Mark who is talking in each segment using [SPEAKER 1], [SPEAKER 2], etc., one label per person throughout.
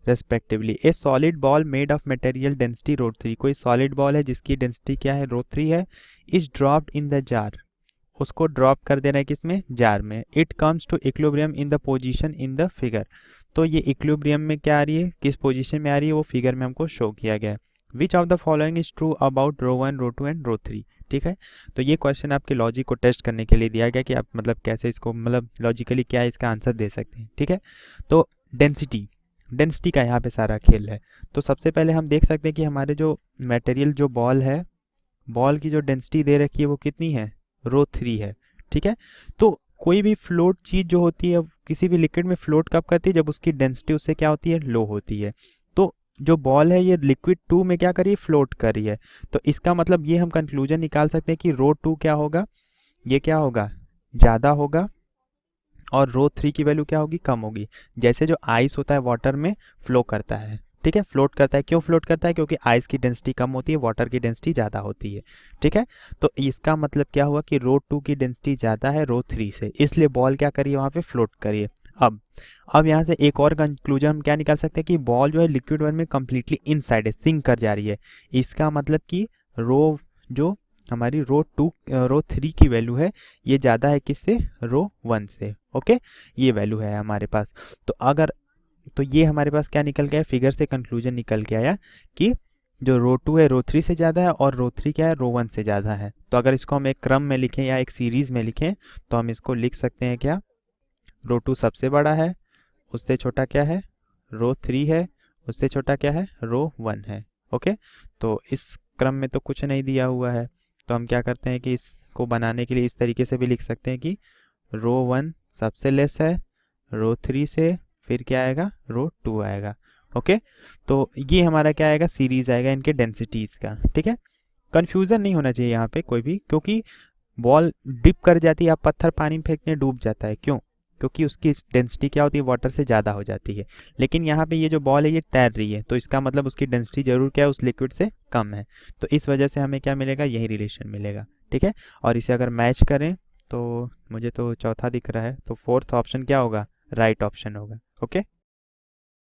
[SPEAKER 1] Respectively. A solid ball made of material density ρ3, कोई solid ball है जिसकी density क्या है, ρ3 है, is dropped in the jar, उसको ड्रॉप कर देना है किसमें, जार में। It comes to equilibrium in the position in the figure, तो ये इक्विलिब्रियम में क्या आ रही है, किस पोजीशन में आ रही है, वो फिगर में हमको शो किया गया है। Which of the following is true about ρ1 ρ2 and ρ3, ठीक है। तो ये क्वेश्चन आपके लॉजिक को टेस्ट करने के लिए दिया गया कि आप मतलब कैसे इसको मतलब लॉजिकली क्या है इसका आंसर दे सकते हैं, ठीक है। तो डेंसिटी का यहाँ पे सारा खेल है। तो सबसे पहले हम देख सकते हैं कि हमारे जो मटेरियल जो बॉल है, बॉल की जो डेंसिटी दे रखी है वो कितनी है, ρ3 है, ठीक है। तो कोई भी फ्लोट चीज़ जो होती है किसी भी लिक्विड में फ्लोट कब करती है, जब उसकी डेंसिटी उससे क्या होती है, लो होती है। तो जो बॉल है ये लिक्विड 2 में क्या करी है, फ्लोट कर रही है। तो इसका मतलब ये हम कंक्लूजन निकाल सकते हैं कि ρ2 क्या होगा, ये क्या होगा, ज़्यादा होगा, और ρ3 की वैल्यू क्या होगी, कम होगी। जैसे जो आइस होता है वाटर में फ्लो करता है, ठीक है, फ्लोट करता है, क्यों फ्लोट करता है, क्योंकि आइस की डेंसिटी कम होती है, वाटर की डेंसिटी ज़्यादा होती है, ठीक है। तो इसका मतलब क्या हुआ कि ρ2 की डेंसिटी ज़्यादा है ρ3 से, इसलिए बॉल क्या करिए वहाँ पे फ्लोट करिए। अब यहाँ से एक और कंक्लूजन हम क्या निकाल सकते हैं कि बॉल जो है लिक्विड वन में कम्प्लीटली इनसाइड है, सिंक कर जा रही है। इसका मतलब कि जो हमारी ρ3 की वैल्यू है ये ज़्यादा है किससे, ρ1 से, ओके, ये वैल्यू है हमारे पास। तो ये हमारे पास क्या निकल गया, फिगर से कंक्लूजन निकल के आया कि जो ρ2 है ρ3 से ज़्यादा है और ρ3 क्या है, ρ1 से ज़्यादा है। तो अगर इसको हम एक क्रम में लिखें या एक सीरीज़ में लिखें तो हम इसको लिख सकते हैं क्या, ρ2 सबसे बड़ा है, उससे छोटा क्या है, ρ3 है, उससे छोटा क्या है, ρ1 है, ओके। तो इस क्रम में तो कुछ नहीं दिया हुआ है, तो हम क्या करते हैं कि इसको बनाने के लिए इस तरीके से भी लिख सकते हैं कि ρ1 सबसे लेस है, ρ3 से फिर क्या आएगा, ρ2 आएगा, ओके। तो ये हमारा क्या आएगा, सीरीज आएगा इनके डेंसिटीज़ का, ठीक है। कन्फ्यूज़न नहीं होना चाहिए यहाँ पे कोई भी, क्योंकि बॉल डिप कर जाती है, आप पत्थर पानी में फेंकने डूब जाता है, क्यों, क्योंकि उसकी डेंसिटी क्या होती है, वाटर से ज़्यादा हो जाती है। लेकिन यहाँ पे ये जो बॉल है ये तैर रही है, तो इसका मतलब उसकी डेंसिटी जरूर क्या है, उस लिक्विड से कम है। तो इस वजह से हमें क्या मिलेगा, यही रिलेशन मिलेगा, ठीक है। और इसे अगर मैच करें तो मुझे तो चौथा दिख रहा है, तो फोर्थ ऑप्शन क्या होगा, राइट ऑप्शन होगा, ओके।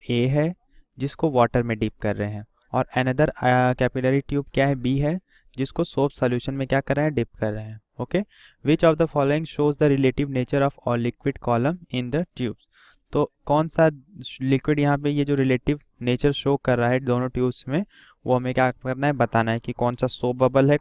[SPEAKER 1] ए है जिसको वाटर में डिप कर रहे हैं, और अनदर कैपिलरी ट्यूब क्या है, बी है जिसको सोप सॉल्यूशन में क्या कर रहे हैं, डिप कर रहे हैं, okay. Which of the following shows the relative nature of all liquid column in the tubes, तो कौन सा लिक्विड यहाँ पे ये जो रिलेटिव नेचर शो कर रहा है दोनों ट्यूब्स में, वो हमें क्या करना है, बताना है कि कौन सा सोप बबल है,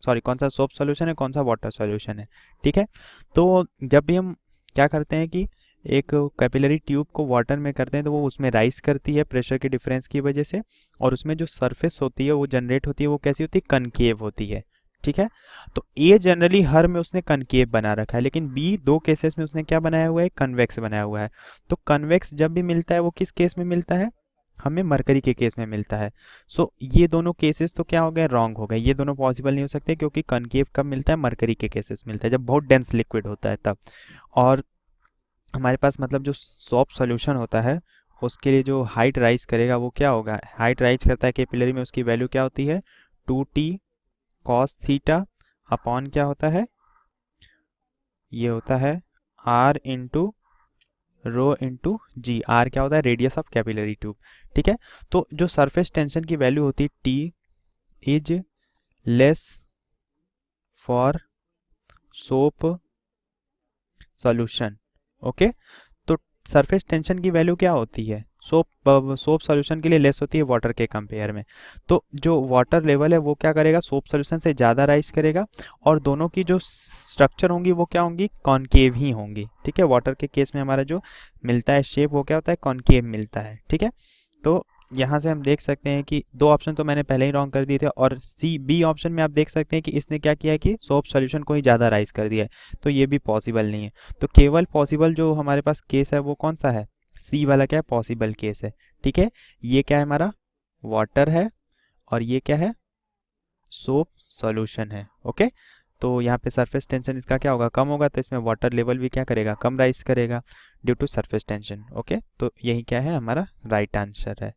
[SPEAKER 1] सॉरी कौन सा सोप सॉल्यूशन है, कौन सा वाटर सॉल्यूशन है, ठीक है। तो जब भी हम क्या करते हैं कि एक कैपिलरी ट्यूब को वाटर में करते हैं तो वो उसमें राइज करती है प्रेशर के डिफरेंस की वजह से, और उसमें जो सरफेस होती है वो जनरेट होती है, वो कैसी होती है, कनकेव होती है, ठीक है। तो ए जनरली हर में उसने कनकेव बना रखा है, लेकिन बी दो केसेस में उसने क्या बनाया हुआ है, कन्वेक्स बनाया हुआ है। तो कन्वेक्स जब भी मिलता है वो किस केस में मिलता है, हमें मरकरी के केस में मिलता है। सो ये दोनों केसेस तो क्या हो गए, रॉन्ग हो गए, ये दोनों पॉसिबल नहीं हो सकते, क्योंकि कनकेव कब मिलता है, मरकरी के केसेस मिलता है, जब बहुत डेंस लिक्विड होता है तब। और हमारे पास मतलब जो सॉफ्ट सॉल्यूशन होता है उसके लिए जो हाइट राइज करेगा वो क्या होगा, हाइट राइज करता है कैपिलरी में, उसकी वैल्यू क्या होती है, 2t cos थीटा अपॉन क्या होता है, ये होता है r into rho into g, r क्या होता है, रेडियस ऑफ कैपिलरी ट्यूब, ठीक है। तो जो सरफेस टेंशन की वैल्यू होती है T is less for soap solution, okay. तो सरफेस टेंशन की वैल्यू क्या होती है, सोप सॉल्यूशन के लिए लेस होती है वाटर के कंपेयर में। तो जो वाटर लेवल है वो क्या करेगा, सोप सॉल्यूशन से ज़्यादा राइज करेगा, और दोनों की जो स्ट्रक्चर होंगी वो क्या होंगी, कॉनकेव ही होंगी, ठीक है। वाटर के केस में हमारा जो मिलता है शेप वो क्या होता है, कॉनकेव मिलता है, ठीक है। तो यहाँ से हम देख सकते हैं कि दो ऑप्शन तो मैंने पहले ही रॉन्ग कर दिए थे, और सी बी ऑप्शन में आप देख सकते हैं कि इसने क्या किया है कि सोप सॉल्यूशन को ही ज़्यादा राइज कर दिया है, तो ये भी पॉसिबल नहीं है। तो केवल पॉसिबल जो हमारे पास केस है वो कौन सा है, सी वाला क्या है, पॉसिबल केस है, ठीक है। ये क्या है, हमारा वाटर है, और ये क्या है, सोप सॉल्यूशन है, ओके। तो यहाँ पे सरफेस टेंशन इसका क्या होगा, कम होगा, तो इसमें वाटर लेवल भी क्या करेगा, कम राइज करेगा due to surface tension, okay. तो यही क्या है, हमारा राइट आंसर है।